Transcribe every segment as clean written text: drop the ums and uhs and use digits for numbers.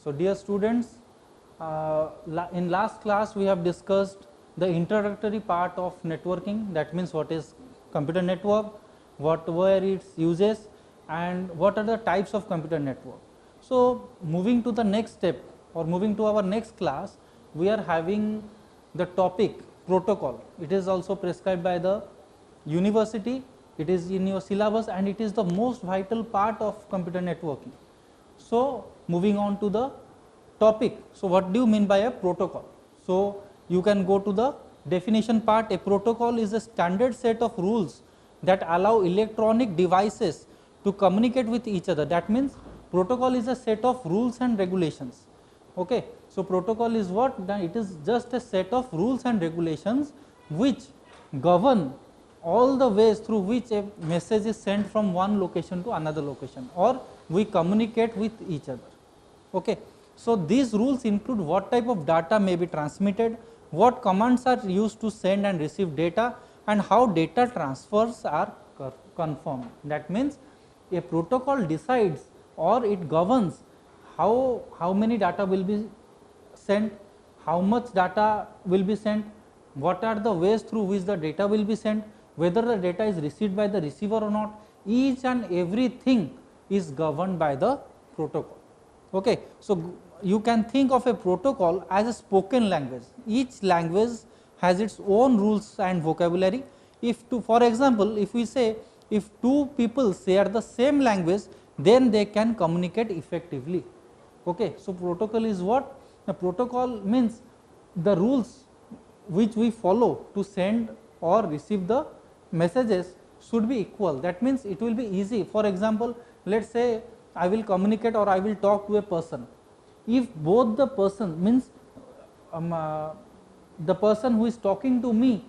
So dear students, in last class we have discussed the introductory part of networking, that means what is computer network, what were its uses and what are the types of computer network. So moving to the next step or moving to our next class, we are having the topic protocol. It is also prescribed by the university, it is in your syllabus and it is the most vital part of computer networking. So moving on to the topic. So what do you mean by a protocol? So you can go to the definition part. A protocol is a standard set of rules that allow electronic devices to communicate with each other. That means protocol is a set of rules and regulations. Okay. So protocol is what? Then it is just a set of rules and regulations which govern all the ways through which a message is sent from one location to another location, or we communicate with each other. Okay. So these rules include what type of data may be transmitted, what commands are used to send and receive data, and how data transfers are confirmed. That means a protocol decides or it governs how many data will be sent, how much data will be sent, what are the ways through which the data will be sent, whether the data is received by the receiver or not. Each and everything is governed by the protocol. Okay. So you can think of a protocol as a spoken language. Each language has its own rules and vocabulary. If to, for example, if we say if two people share the same language, then they can communicate effectively. Okay. So protocol is what? The protocol means the rules which we follow to send or receive the messages should be equal. That means it will be easy. For example, let us say I will communicate or I will talk to a person. If both the person means the person who is talking to me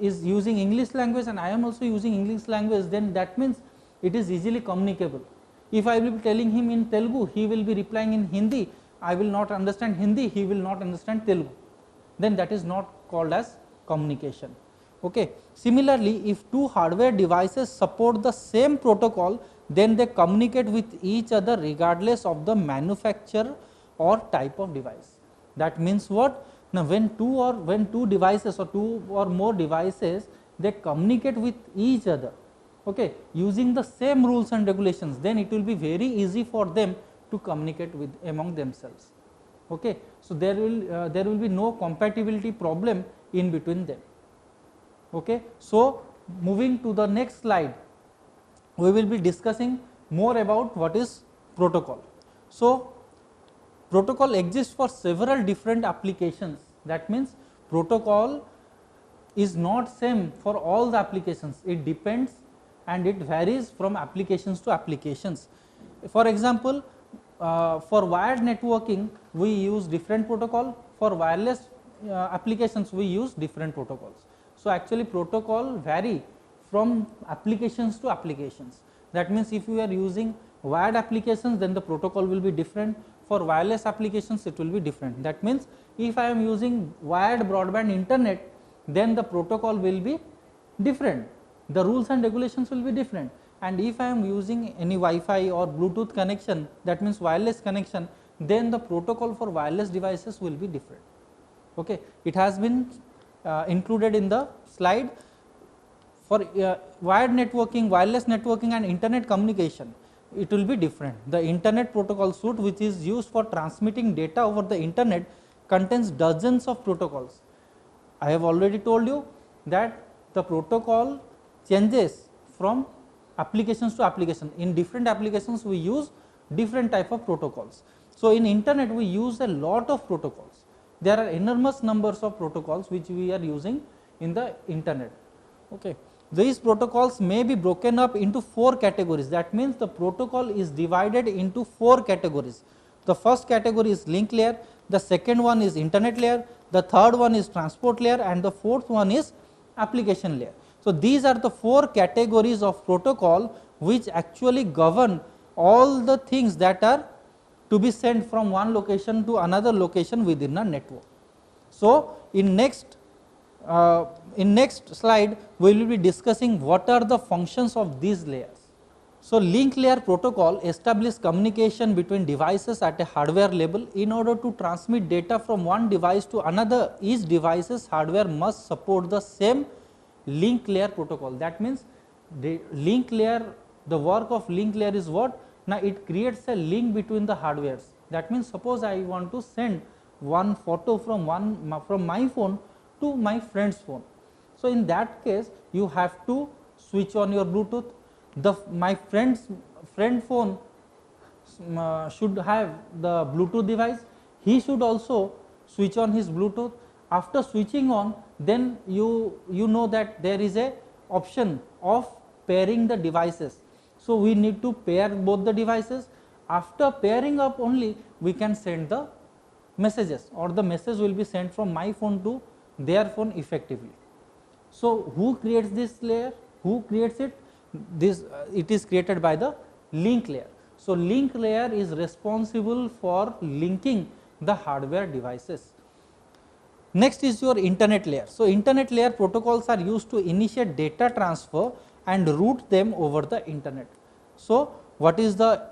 is using English language and I am also using English language, then that means it is easily communicable. If I will be telling him in Telugu, he will be replying in Hindi, I will not understand Hindi, he will not understand Telugu, then that is not called as communication. Okay. Similarly, if two hardware devices support the same protocol, then they communicate with each other regardless of the manufacturer or type of device. That means what? Now when two devices or two or more devices, they communicate with each other, okay, using the same rules and regulations, then it will be very easy for them to communicate with among themselves. Okay. So there will be no compatibility problem in between them. Okay. So moving to the next slide, we will be discussing more about what is protocol. So protocol exists for several different applications. That means protocol is not same for all the applications. It depends and it varies from applications to applications. For example, for wired networking we use different protocol, for wireless applications we use different protocols. So actually protocol vary from applications to applications. That means if you are using wired applications, then the protocol will be different. For wireless applications it will be different. That means if I am using wired broadband internet, then the protocol will be different, the rules and regulations will be different. And if I am using any Wi-Fi or Bluetooth connection, that means wireless connection, then the protocol for wireless devices will be different. Okay. It has been included in the slide. For wired networking, wireless networking and internet communication, it will be different. The internet protocol suite, which is used for transmitting data over the internet, contains dozens of protocols. I have already told you that the protocol changes from applications to application. In different applications we use different type of protocols. So in internet we use a lot of protocols. There are enormous numbers of protocols which we are using in the internet. Okay. These protocols may be broken up into 4 categories. That means the protocol is divided into 4 categories. The first category is link layer, the second one is internet layer, the third one is transport layer, and the fourth one is application layer. So these are the 4 categories of protocol which actually govern all the things that are to be sent from one location to another location within a network. So in next slide we will be discussing what are the functions of these layers. So, link layer protocol establishes communication between devices at a hardware level. In order to transmit data from one device to another, each device's hardware must support the same link layer protocol. That means, the link layer, the work of link layer is what? Now, it creates a link between the hardwares. That means, suppose I want to send one photo from my phone to my friend's phone. So, in that case, you have to switch on your Bluetooth. My friend phone should have the Bluetooth device. He should also switch on his Bluetooth. After switching on, then you know that there is a option of pairing the devices. So, we need to pair both the devices. After pairing up only, we can send the messages, or the message will be sent from my phone to their phone effectively. So, who creates this layer? Who creates it? It is created by the link layer. So, link layer is responsible for linking the hardware devices. Next is your internet layer. So, internet layer protocols are used to initiate data transfer and route them over the internet. So, what is the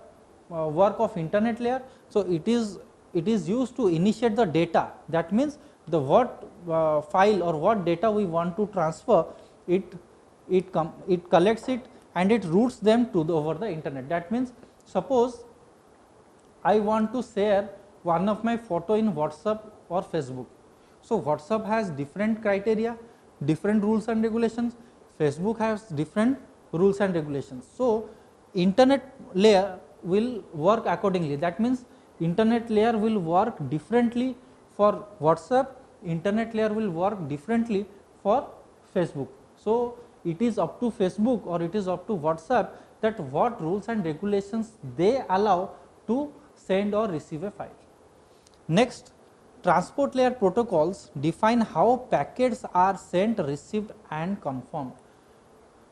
work of internet layer? So, it is used to initiate the data. That means, the what file or what data we want to transfer, it collects it and it routes them to over the internet. That means, suppose I want to share one of my photo in WhatsApp or Facebook. So, WhatsApp has different criteria, different rules and regulations, Facebook has different rules and regulations. So, internet layer will work accordingly. That means, internet layer will work differently for WhatsApp, internet layer will work differently for Facebook. So, it is up to Facebook or it is up to WhatsApp that what rules and regulations they allow to send or receive a file. Next, transport layer protocols define how packets are sent, received and confirmed.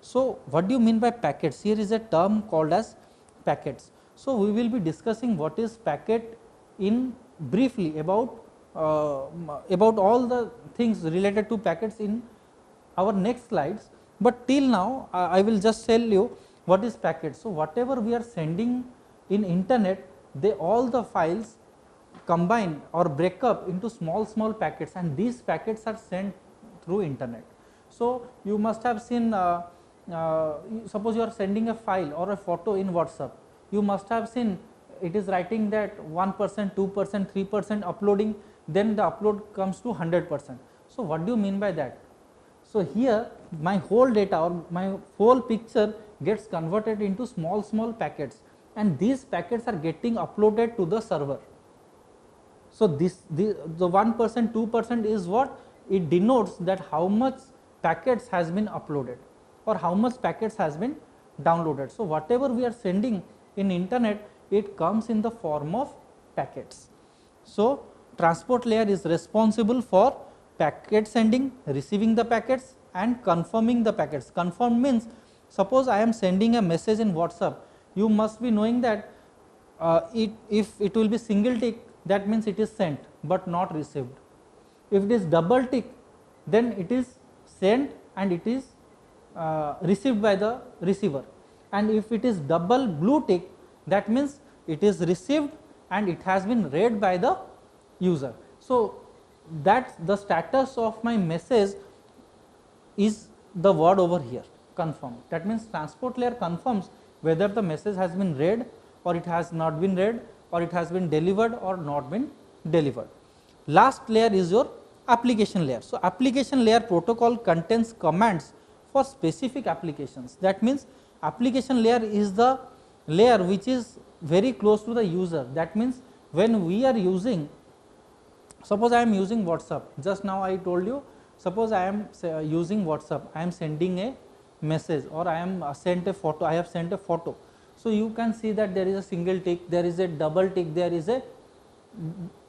So, what do you mean by packets? Here is a term called as packets. So, we will be discussing what is packet in briefly about all the things related to packets in our next slides, but till now I will just tell you what is packet. So, whatever we are sending in internet, they all the files combine or break up into small packets, and these packets are sent through internet. So, you must have seen suppose you are sending a file or a photo in WhatsApp, you must have seen it is writing that 1%, 2%, 3% uploading, then the upload comes to 100%. So, what do you mean by that? So, here my whole data or my whole picture gets converted into small packets, and these packets are getting uploaded to the server. So, the 1%, 2% is what it denotes that how much packets has been uploaded or how much packets has been downloaded. So, whatever we are sending in internet, it comes in the form of packets. So, transport layer is responsible for packet sending, receiving the packets and confirming the packets. Confirm means, suppose I am sending a message in WhatsApp, you must be knowing that if it will be single tick, that means it is sent but not received. If it is double tick, then it is sent and it is received by the receiver, and if it is double blue tick, that means it is received and it has been read by the user. So, that the status of my message is the word over here, confirm. That means, transport layer confirms whether the message has been read or it has not been read, or it has been delivered or not been delivered. Last layer is your application layer. So, application layer protocol contains commands for specific applications. That means, application layer is the layer which is very close to the user. That means, when we are using, suppose I am using WhatsApp, just now I told you, suppose I am using WhatsApp, I am sending a message or I am sent a photo, I have sent a photo. So, you can see that there is a single tick, there is a double tick, there is a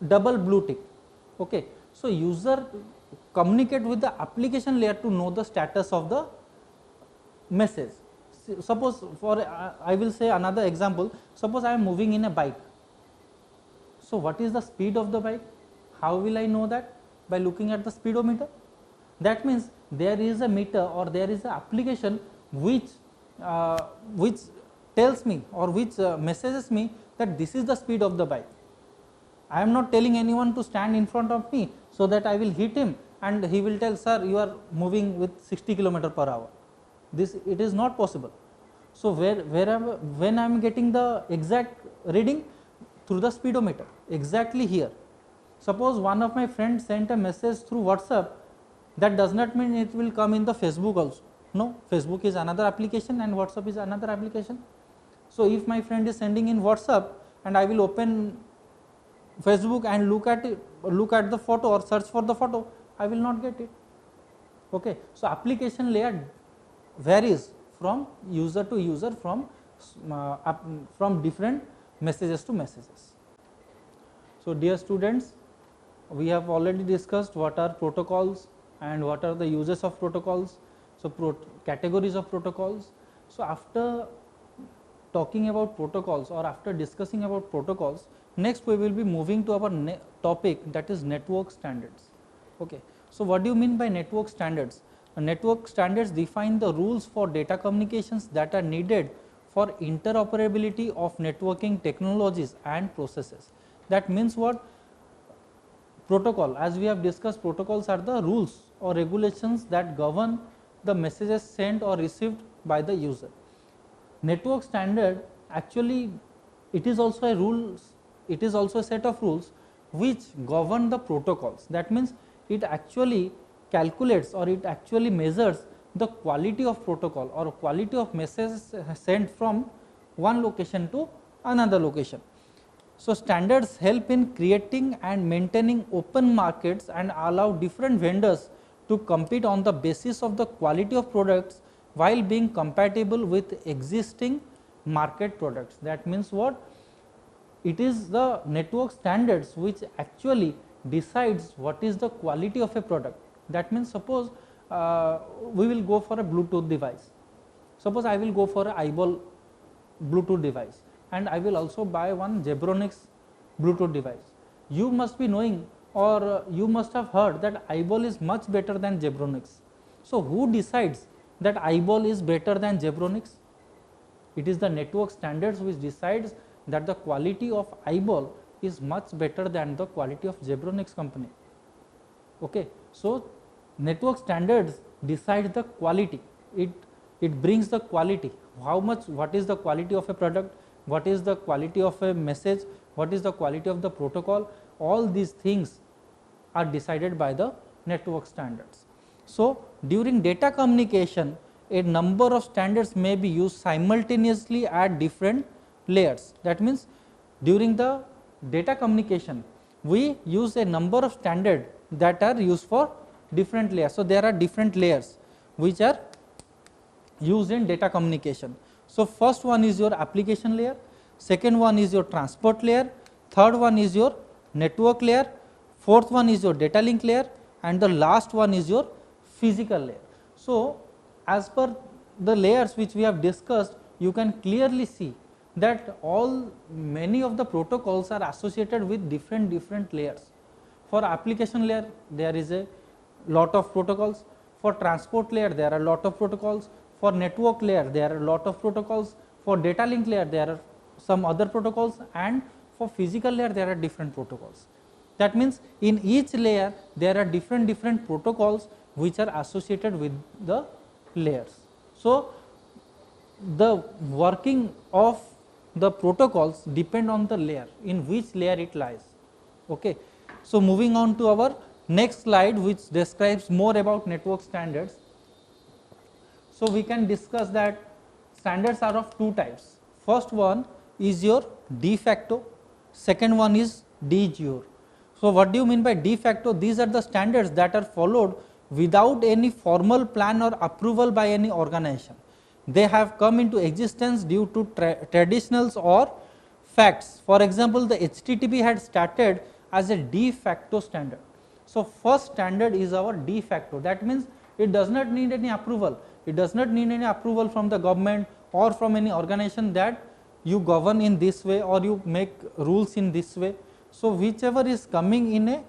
double blue tick. Okay. So, user communicate with the application layer to know the status of the message. Suppose for I will say another example, suppose I am moving in a bike. So, what is the speed of the bike? How will I know that? By looking at the speedometer. That means, there is a meter or there is an application which tells me or which messages me that this is the speed of the bike. I am not telling anyone to stand in front of me so that I will hit him and he will tell, sir, you are moving with 60 km per hour. This, it is not possible. So wherever, when I am getting the exact reading through the speedometer, exactly here. Suppose one of my friends sent a message through WhatsApp, that does not mean it will come in the Facebook also. No, Facebook is another application and WhatsApp is another application. So if my friend is sending in WhatsApp and I will open Facebook and look at it, look at the photo or search for the photo, I will not get it. Okay. So application layer varies from user to user, from different messages to messages. So dear students, we have already discussed what are protocols and what are the uses of protocols. So categories of protocols. So after talking about protocols or after discussing about protocols, next we will be moving to our topic, that is network standards. Okay. So what do you mean by network standards? Network standards define the rules for data communications that are needed for interoperability of networking technologies and processes. That means what? Protocol, as we have discussed, protocols are the rules or regulations that govern the messages sent or received by the user. Network standard, actually it is also a rules, it is also a set of rules which govern the protocols. That means it actually calculates or it actually measures the quality of protocol or quality of messages sent from one location to another location. So standards help in creating and maintaining open markets and allow different vendors to compete on the basis of the quality of products while being compatible with existing market products. That means what? It is the network standards which actually decides what is the quality of a product. That means suppose we will go for a Bluetooth device. Suppose I will go for a eyeball Bluetooth device and I will also buy one Zebronics Bluetooth device. You must be knowing or you must have heard that eyeball is much better than Zebronics. So who decides that eyeball is better than Zebronics? It is the network standards which decides that the quality of eyeball is much better than the quality of Zebronics company. Okay. So network standards decide the quality, it brings the quality, how much, what is the quality of a product, what is the quality of a message, what is the quality of the protocol, all these things are decided by the network standards. So during data communication, a number of standards may be used simultaneously at different layers. That means during the data communication, we use a number of standards that are used for different layers. So there are different layers which are used in data communication. So first one is your application layer, second one is your transport layer, third one is your network layer, fourth one is your data link layer, and the last one is your physical layer. So as per the layers which we have discussed, you can clearly see that many of the protocols are associated with different layers. For application layer there is a lot of protocols, for transport layer there are a lot of protocols, for network layer there are a lot of protocols, for data link layer there are some other protocols, and for physical layer there are different protocols. That means in each layer there are different protocols which are associated with the layers. So the working of the protocols depend on the layer, in which layer it lies. Okay. So moving on to our next slide, which describes more about network standards. So we can discuss that standards are of two types. First one is your de facto, second one is de jure. So what do you mean by de facto? These are the standards that are followed without any formal plan or approval by any organization. They have come into existence due to traditionals or facts. For example, the HTTP had started as a de facto standard. So first standard is our de facto. That means it does not need any approval. It does not need any approval from the government or from any organization that you govern in this way or you make rules in this way. So whichever is coming in a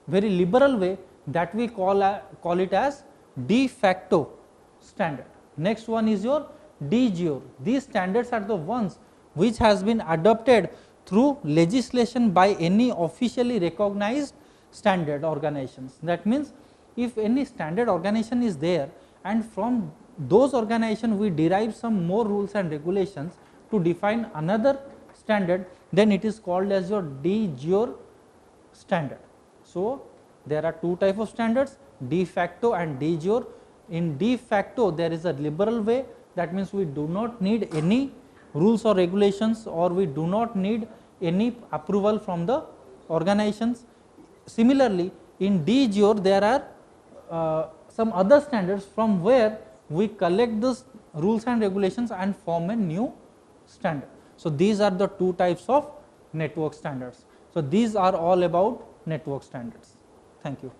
very liberal way, that we call it as de facto standard. Next one is your de jure. These standards are the ones which has been adopted through legislation by any officially recognized standard organizations. That means, if any standard organization is there and from those organizations we derive some more rules and regulations to define another standard, then it is called as your de jure standard. So, there are two types of standards, de facto and de jure. In de facto there is a liberal way, that means we do not need any rules or regulations, or we do not need any approval from the organizations. Similarly, in de jure there are some other standards from where we collect those rules and regulations and form a new standard. So, these are the two types of network standards. So, these are all about network standards. Thank you.